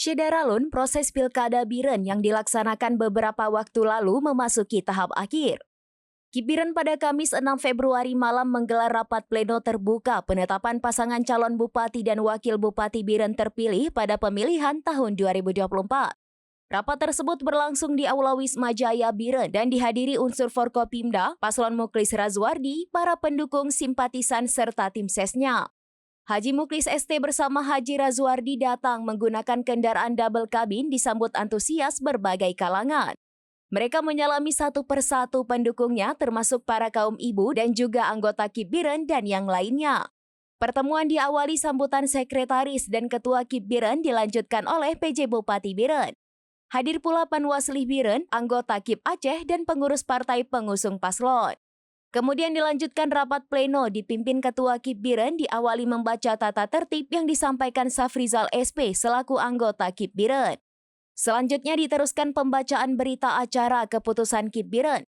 Syederalun, proses Pilkada Biren yang dilaksanakan beberapa waktu lalu memasuki tahap akhir. Kibiren pada Kamis 6 Februari malam menggelar rapat pleno terbuka penetapan pasangan calon bupati dan wakil bupati Biren terpilih pada pemilihan tahun 2024. Rapat tersebut berlangsung di Aula Wisma Jaya Biren dan dihadiri unsur Forkopimda, Paslon Muklis Razwardi, para pendukung, simpatisan, serta tim sesnya. Haji Muklis ST bersama Haji Razwardi datang menggunakan kendaraan double kabin disambut antusias berbagai kalangan. Mereka menyalami satu persatu pendukungnya termasuk para kaum ibu dan juga anggota KIP Biren dan yang lainnya. Pertemuan diawali sambutan sekretaris dan ketua KIP Biren dilanjutkan oleh PJ Bupati Biren. Hadir pula Panwaslih Biren, anggota KIP Aceh dan pengurus partai pengusung paslon. Kemudian dilanjutkan rapat pleno dipimpin Ketua KIP Biren diawali membaca tata tertib yang disampaikan Safrizal SP selaku anggota KIP Biren. Selanjutnya diteruskan pembacaan berita acara keputusan KIP Biren.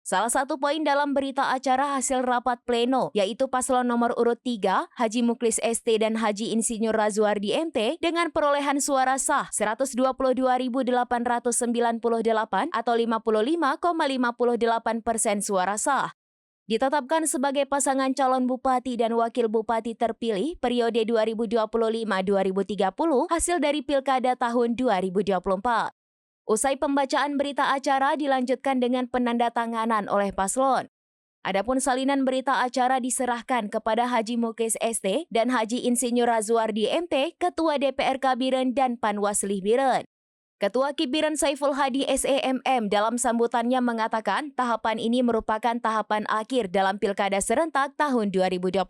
Salah satu poin dalam berita acara hasil rapat pleno yaitu paslon nomor urut 3 Haji Muklis ST dan Haji Insinyur Razwardi MT dengan perolehan suara sah 122.898 atau 55,58% suara sah. Ditetapkan sebagai pasangan calon bupati dan wakil bupati terpilih periode 2025-2030 hasil dari Pilkada tahun 2024. Usai pembacaan berita acara dilanjutkan dengan penandatanganan oleh paslon. Adapun salinan berita acara diserahkan kepada Haji Muklis ST dan Haji Insinyur Razwardi MT, Ketua DPRK Biren dan Panwaslih Biren. Ketua KIP Biren Saiful Hadi SEMM dalam sambutannya mengatakan tahapan ini merupakan tahapan akhir dalam Pilkada serentak tahun 2024.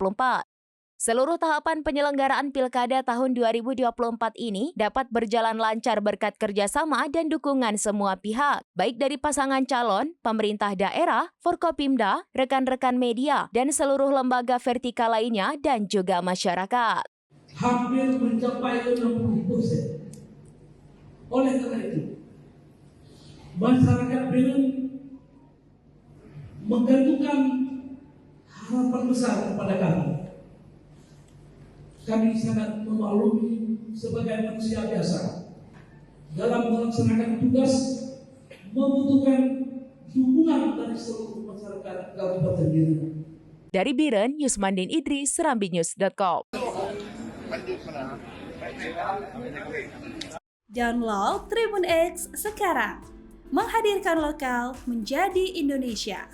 Seluruh tahapan penyelenggaraan Pilkada tahun 2024 ini dapat berjalan lancar berkat kerjasama dan dukungan semua pihak, baik dari pasangan calon, pemerintah daerah, Forkopimda, rekan-rekan media, dan seluruh lembaga vertikal lainnya dan juga masyarakat. Hampir mencapai 60%. Oleh karena itu, masyarakat Biren menggantungkan harapan besar kepada kami. Kami sangat memaklumi sebagai manusia biasa dalam melaksanakan tugas membutuhkan dukungan dari seluruh masyarakat Kabupaten Biren. Dari Biren, Yusmandin Idris, serambinews.com. Download Tribun X sekarang, menghadirkan lokal menjadi Indonesia.